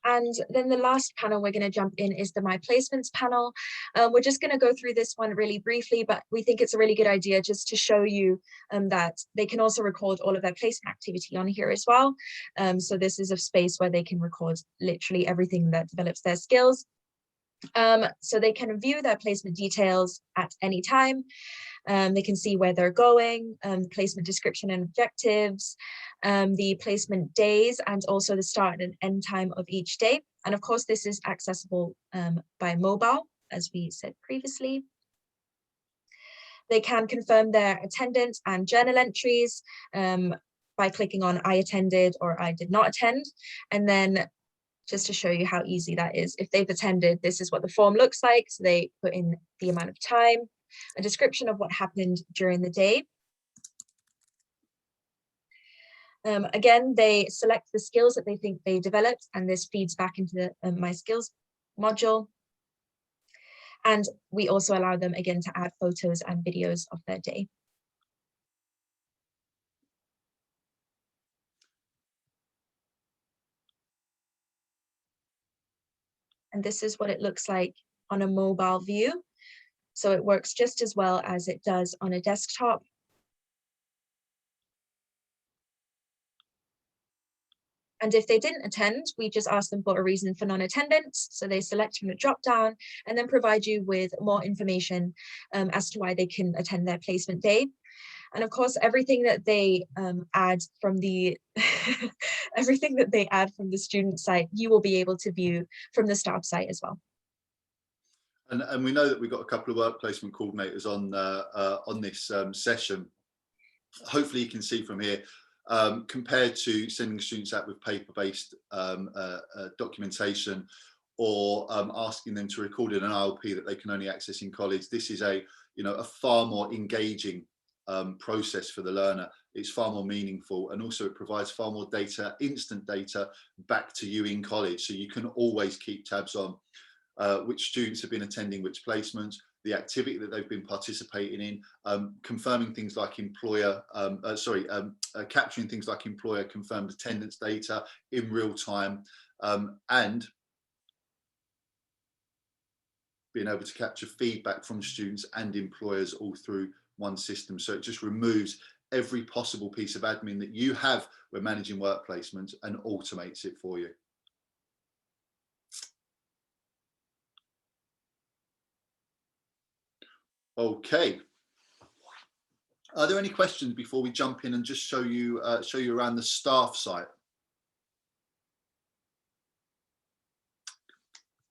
S1: And then the last panel we're going to jump in is the My Placements panel. We're just going to go through this one really briefly, but we think it's a really good idea just to show you that they can also record all of their placement activity on here as well. So this is a space where they can record literally everything that develops their skills. So they can view their placement details at any time. They can see where they're going, placement description and objectives, the placement days, and also the start and end time of each day. And of course, this is accessible by mobile, as we said previously. They can confirm their attendance and journal entries by clicking on I attended or I did not attend. And then just to show you how easy that is, if they've attended, this is what the form looks like. So they put in the amount of time, a description of what happened during the day. Again, they select the skills that they think they developed, and this feeds back into the My Skills module. And we also allow them again to add photos and videos of their day. And this is what it looks like on a mobile view. So it works just as well as it does on a desktop. And if they didn't attend, we just ask them for a reason for non-attendance. So they select from the drop-down and then provide you with more information as to why they can attend their placement day. And of course, everything that they add from the everything that they add from the student site, you will be able to view from the staff site as well.
S4: And we know that we've got a couple of work placement coordinators on this session. Hopefully you can see from here, compared to sending students out with paper-based documentation or asking them to record in an ILP that they can only access in college, this is a far more engaging process for the learner. It's far more meaningful, and also it provides far more data, instant data, back to you in college, so you can always keep tabs on which students have been attending which placements, the activity that they've been participating in, confirming things like capturing things like employer confirmed attendance data in real time, and being able to capture feedback from students and employers all through one system. So it just removes every possible piece of admin that you have when managing work placements and automates it for you. Okay. Are there any questions before we jump in and just show you around the staff site?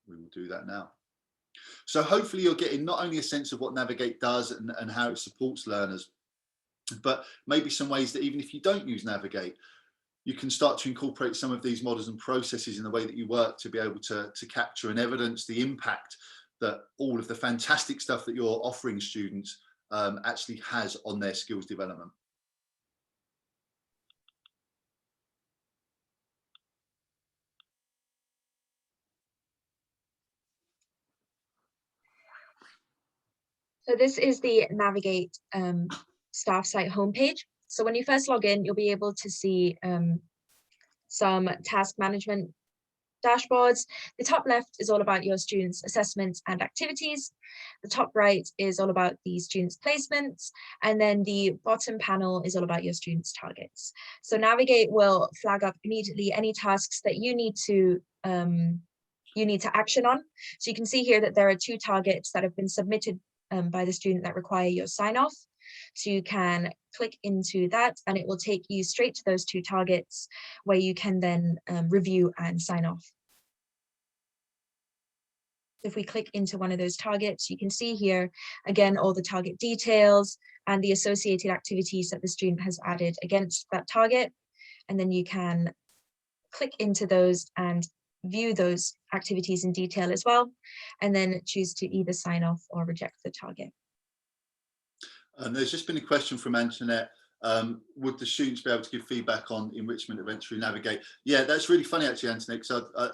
S4: We will do that now. So hopefully you're getting not only a sense of what Navigate does and how it supports learners, but maybe some ways that even if you don't use Navigate, you can start to incorporate some of these models and processes in the way that you work to be able to capture and evidence the impact that all of the fantastic stuff that you're offering students actually has on their skills development.
S1: So this is the Navigate staff site homepage. So when you first log in, you'll be able to see some task management dashboards. The top left is all about your students' assessments and activities. The top right is all about the students' placements. And then the bottom panel is all about your students' targets. So Navigate will flag up immediately any tasks that you need to action on. So you can see here that there are 2 targets that have been submitted by the student that require your sign off. So you can click into that and it will take you straight to those 2 targets where you can then review and sign off. If we click into one of those targets, you can see here again all the target details and the associated activities that the student has added against that target. And then you can click into those and view those activities in detail as well, and then choose to either sign off or reject the target.
S4: And there's just been a question from Antoinette. Would the students be able to give feedback on enrichment events through Navigate? Yeah, that's really funny actually, Antoinette, because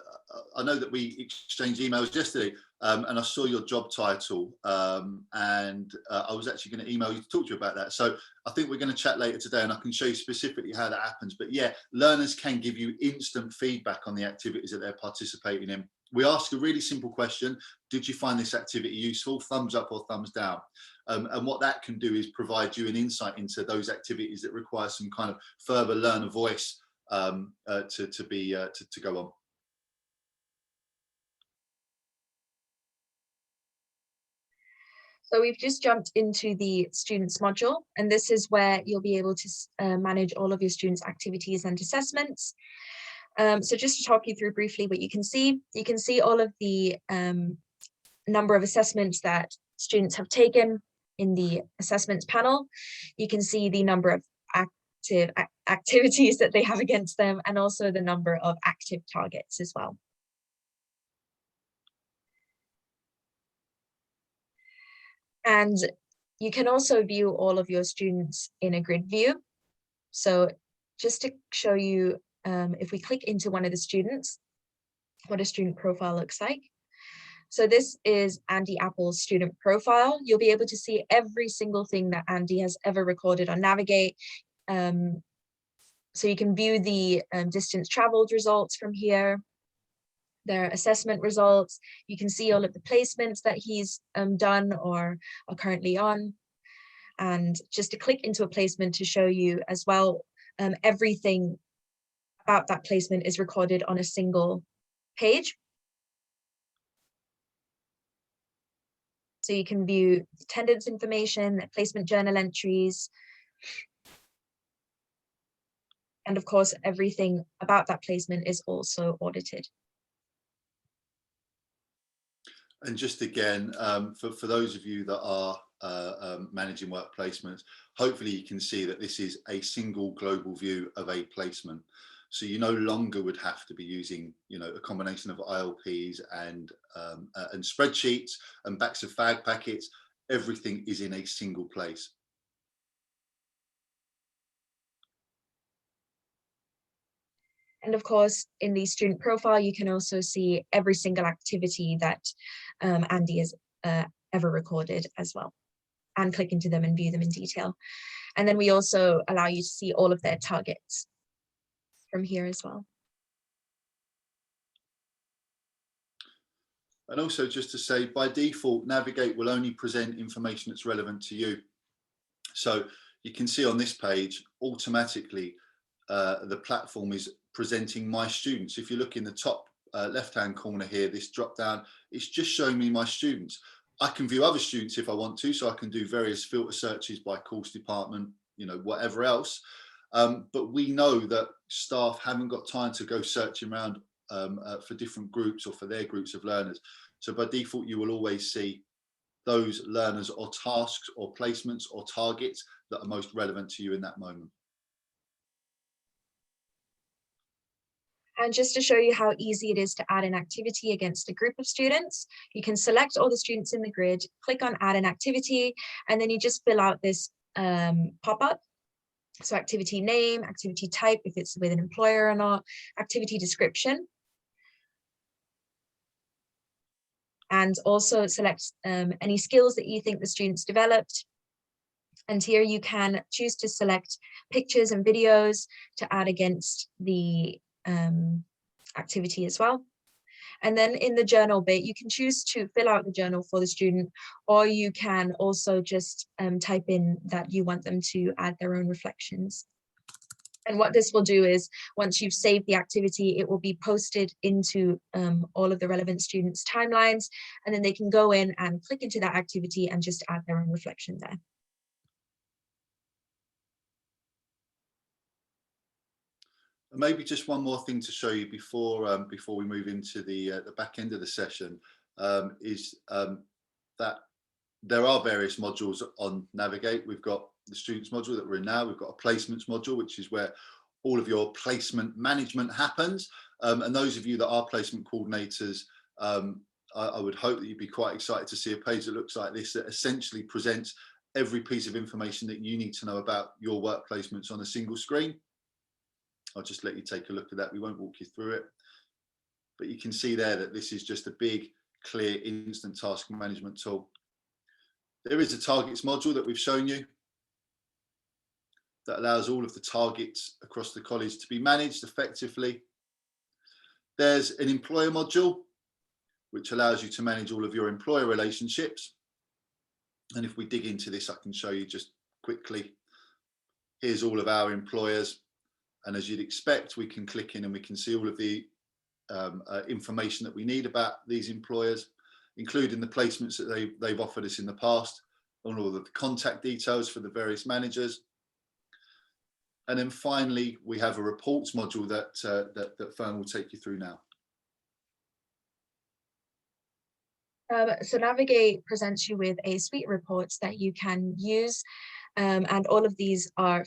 S4: I know that we exchanged emails yesterday and I saw your job title and I was actually going to email you to talk to you about that. So I think we're going to chat later today and I can show you specifically how that happens. But yeah, learners can give you instant feedback on the activities that they're participating in. We ask a really simple question. Did you find this activity useful? Thumbs up or thumbs down? And what that can do is provide you an insight into those activities that require some kind of further learner voice to go on.
S1: So we've just jumped into the students module, and this is where you'll be able to manage all of your students' activities and assessments. So just to talk you through briefly what you can see all of the number of assessments that students have taken in the assessments panel. You can see the number of active activities that they have against them, and also the number of active targets as well. And you can also view all of your students in a grid view. So just to show you, if we click into one of the students, what a student profile looks like. So this is Andy Apple's student profile. You'll be able to see every single thing that Andy has ever recorded on Navigate. So you can view the distance traveled results from here, their assessment results. You can see all of the placements that he's done or are currently on. And just to click into a placement to show you as well, everything about that placement is recorded on a single page. So you can view attendance information, placement journal entries, and of course, everything about that placement is also audited.
S4: And just again, for those of you that are managing work placements, hopefully you can see that this is a single global view of a placement. So you no longer would have to be using, a combination of ILPs and spreadsheets and backs of fag packets. Everything is in a single place.
S1: And of course, in the student profile, you can also see every single activity that Andy has ever recorded as well, and click into them and view them in detail. And then we also allow you to see all of their targets from here as well.
S4: And also just to say, by default, Navigate will only present information that's relevant to you. So you can see on this page, automatically, the platform is presenting my students. If you look in the top left-hand corner here, this drop down, it's just showing me my students. I can view other students if I want to, so I can do various filter searches by course department, whatever else. But we know that staff haven't got time to go searching around for different groups or for their groups of learners. So by default, you will always see those learners or tasks or placements or targets that are most relevant to you in that moment.
S1: And just to show you how easy it is to add an activity against a group of students, you can select all the students in the grid, click on add an activity, and then you just fill out this pop-up. So activity name, activity type, if it's with an employer or not, activity description. And also select any skills that you think the students developed. And here you can choose to select pictures and videos to add against the activity as well. And then in the journal bit, you can choose to fill out the journal for the student, or you can also just type in that you want them to add their own reflections. And what this will do is, once you've saved the activity, it will be posted into all of the relevant students' timelines, and then they can go in and click into that activity and just add their own reflection there.
S4: Maybe just one more thing to show you before before we move into the back end of the session is that there are various modules on Navigate. We've got the students module that we're in now. We've got a placements module, which is where all of your placement management happens. And those of you that are placement coordinators, I would hope that you'd be quite excited to see a page that looks like this, that essentially presents every piece of information that you need to know about your work placements on a single screen. I'll just let you take a look at that. We won't walk you through it, but you can see there that this is just a big, clear, instant task management tool. There is a targets module that we've shown you that allows all of the targets across the college to be managed effectively. There's an employer module, which allows you to manage all of your employer relationships. And if we dig into this, I can show you just quickly. Here's all of our employers. And as you'd expect, we can click in and we can see all of the information that we need about these employers, including the placements that they've offered us in the past, and all of the contact details for the various managers. And then finally, we have a reports module that Fern will take you through now.
S1: So Navigate presents you with a suite of reports that you can use. And all of these are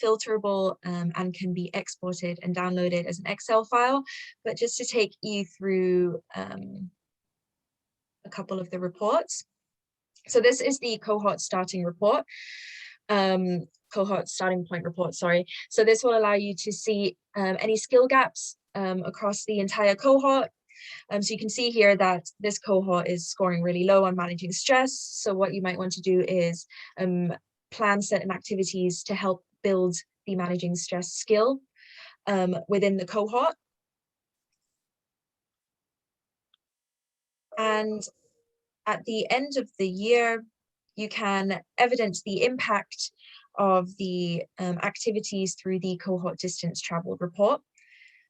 S1: filterable and can be exported and downloaded as an Excel file. But just to take you through a couple of the reports. So this is the cohort starting report, cohort starting point report, sorry. So this will allow you to see any skill gaps across the entire cohort. So you can see here that this cohort is scoring really low on managing stress. So what you might want to do is plan certain activities to help build the managing stress skill within the cohort. And at the end of the year, you can evidence the impact of the activities through the cohort distance traveled report.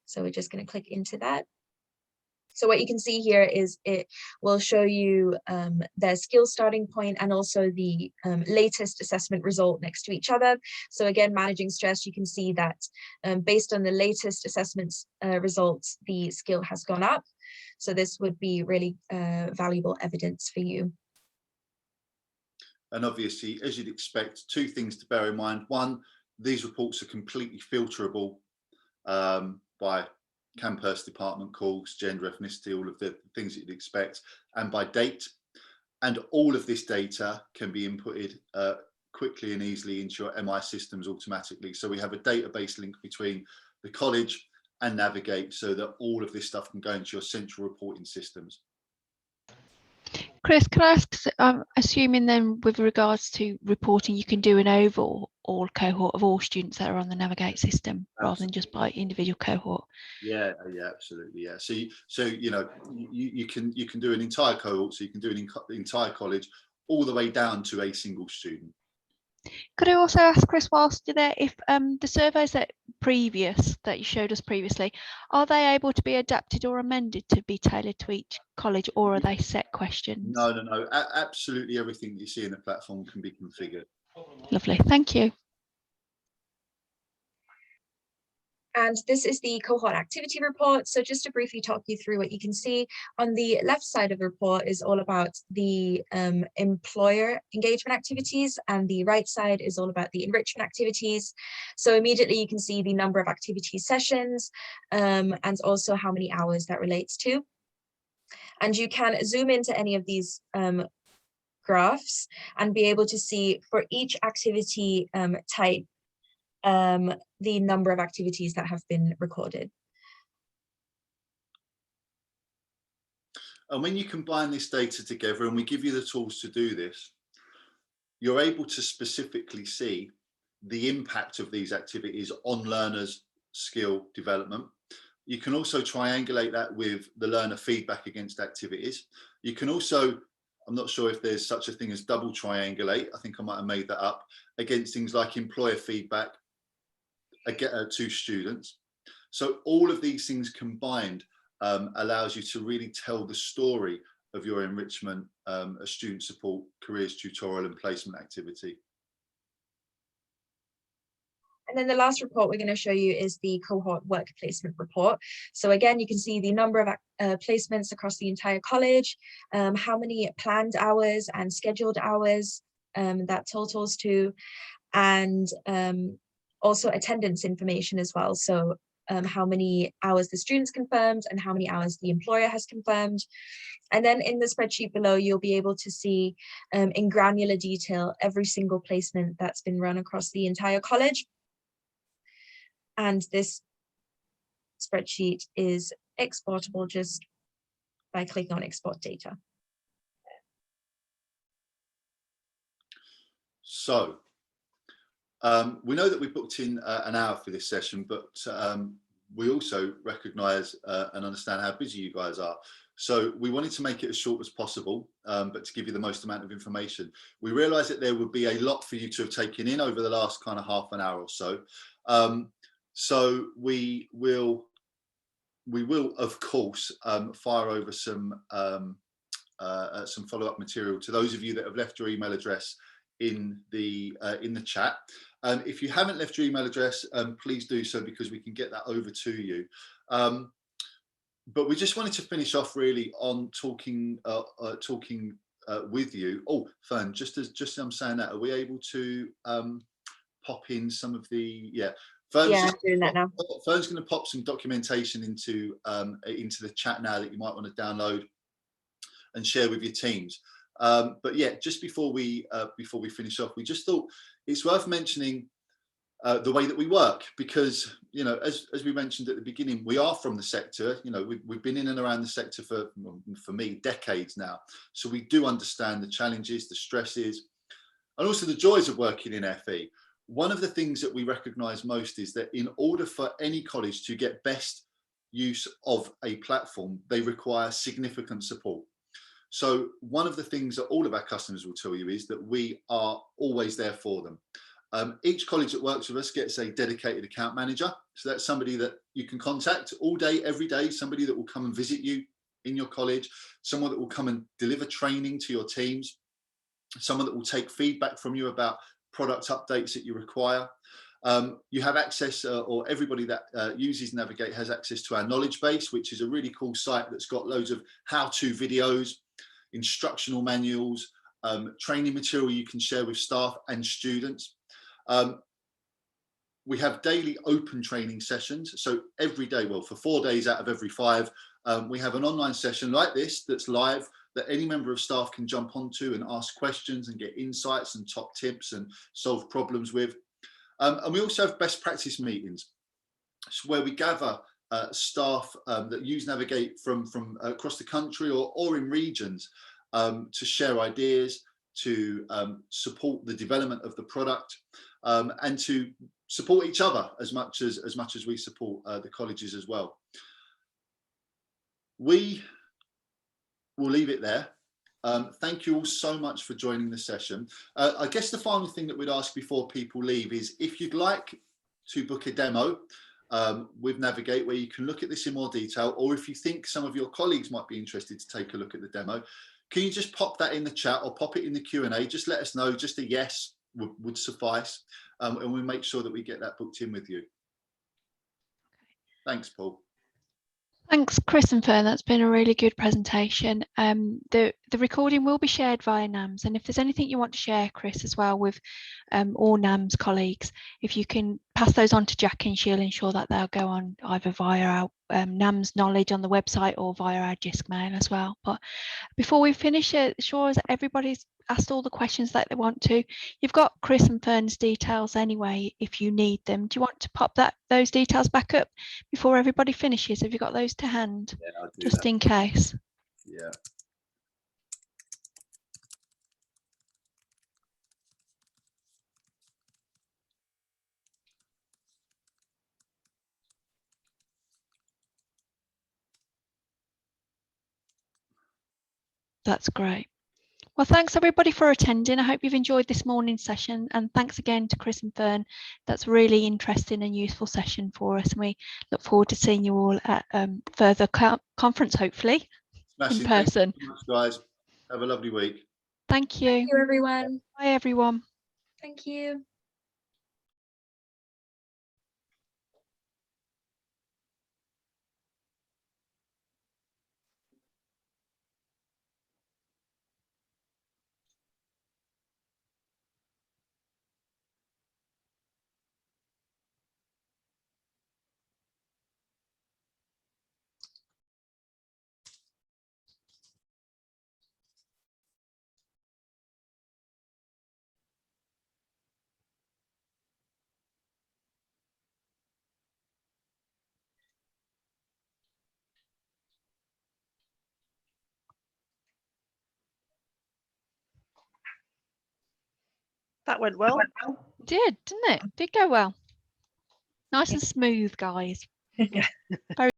S1: So we're just going to click into that. So what you can see here is it will show you their skill starting point and also the latest assessment result next to each other. So again, managing stress, you can see that based on the latest assessments results, the skill has gone up. So this would be really valuable evidence for you.
S4: And obviously, as you'd expect, two things to bear in mind. One, these reports are completely filterable by campus, department calls, gender, ethnicity, all of the things that you'd expect, and by date. And all of this data can be inputted quickly and easily into your MI systems automatically. So we have a database link between the college and Navigate so that all of this stuff can go into your central reporting systems.
S3: Chris, can I ask, assuming then with regards to reporting, you can do an overall cohort of all students that are on the Navigate system rather than just by individual cohort?
S4: Yeah, absolutely, yeah. So you know, you can do an entire cohort, so you can do an entire college, all the way down to a single student.
S3: Could I also ask, Chris, whilst you're there, if the surveys that you showed us previously, are they able to be adapted or amended to be tailored to each college, or are they set questions?
S4: No. Absolutely everything that you see in the platform can be configured.
S3: Lovely, thank you.
S1: And this is the cohort activity report. So just to briefly talk you through what you can see on the left side of the report is all about the employer engagement activities, and the right side is all about the enrichment activities. So immediately you can see the number of activity sessions and also how many hours that relates to. And you can zoom into any of these graphs and be able to see for each activity type the number of activities that have been recorded.
S4: And when you combine this data together, and we give you the tools to do this, you're able to specifically see the impact of these activities on learners' skill development. You can also triangulate that with the learner feedback against activities. You can also, I'm not sure if there's such a thing as double triangulate, I think I might have made that up, against things like employer feedback to students. So all of these things combined allows you to really tell the story of your enrichment, student support, careers tutorial and placement activity.
S1: And then the last report we're going to show you is the cohort work placement report. So again, you can see the number of placements across the entire college, how many planned hours and scheduled hours that totals to, and also attendance information as well. So how many hours the students confirmed and how many hours the employer has confirmed. And then in the spreadsheet below, you'll be able to see in granular detail every single placement that's been run across the entire college. And this spreadsheet is exportable just by clicking on export data.
S4: So we know that we booked in an hour for this session, but we also recognise and understand how busy you guys are. So we wanted to make it as short as possible, but to give you the most amount of information. We realised that there would be a lot for you to have taken in over the last kind of half an hour or so. So we will of course fire over some follow-up material to those of you that have left your email address in the chat. If you haven't left your email address, please do so, because we can get that over to you. But we just wanted to finish off really on talking with you. Oh, Fern, just as I'm saying that, are we able to pop in some of the Fern's
S1: doing that now.
S4: Fern's going to pop some documentation into the chat now that you might want to download and share with your teams. But yeah, just before we finish off, we just thought it's worth mentioning the way that we work, because, you know, as we mentioned at the beginning, we are from the sector. You know, we've been in and around the sector for me decades now, so we do understand the challenges, the stresses, and also the joys of working in FE. One of the things that we recognise most is that in order for any college to get best use of a platform, they require significant support. So one of the things that all of our customers will tell you is that we are always there for them. Each college that works with us gets a dedicated account manager. So that's somebody that you can contact all day, every day, somebody that will come and visit you in your college, someone that will come and deliver training to your teams, someone that will take feedback from you about product updates that you require. You have access, or everybody that uses Navigate has access to our knowledge base, which is a really cool site that's got loads of how-to videos, instructional manuals, training material you can share with staff and students. We have daily open training sessions. So every day, well, for 4 days out of every 5, we have an online session like this that's live, that any member of staff can jump onto and ask questions and get insights and top tips and solve problems with. And we also have best practice meetings, where we gather staff that use Navigate from across the country or in regions to share ideas, to support the development of the product, and to support each other as much as we support the colleges as well. We will leave it there. Thank you all so much for joining the session. I guess the final thing that we'd ask before people leave is, if you'd like to book a demo with Navigate where you can look at this in more detail, or if you think some of your colleagues might be interested to take a look at the demo, can you just pop that in the chat or pop it in the Q&A? Just let us know. Just a yes would suffice, and we'll make sure that we get that booked in with you. Thanks, Paul.
S3: Thanks, Chris and Fern. That's been a really good presentation. The recording will be shared via NAMS, and if there's anything you want to share, Chris, as well with all NAMS colleagues, if you can pass those on to Jackie, and she'll ensure that they'll go on either via our NAMS knowledge on the website or via our JISC mail as well. But before we finish, sure as everybody's asked all the questions that they want to, you've got Chris and Fern's details anyway if you need them. Do you want to pop those details back up before everybody finishes? Have you got those to hand?
S4: Yeah, I'll do
S3: Just
S4: that.
S3: in case.
S4: Yeah.
S3: That's great. Well, thanks everybody for attending. I hope you've enjoyed this morning's session, and thanks again to Chris and Fern. That's a really interesting and useful session for us, and we look forward to seeing you all at further conference, hopefully
S4: Smashing.
S3: in person.
S4: Thank you so much, guys. Have a lovely week.
S3: Thank you.
S1: Thank you, everyone.
S3: Bye, everyone.
S1: Thank you.
S2: That went well.
S3: Didn't it? Did go well. Nice and smooth, guys.
S2: Yeah.
S3: Very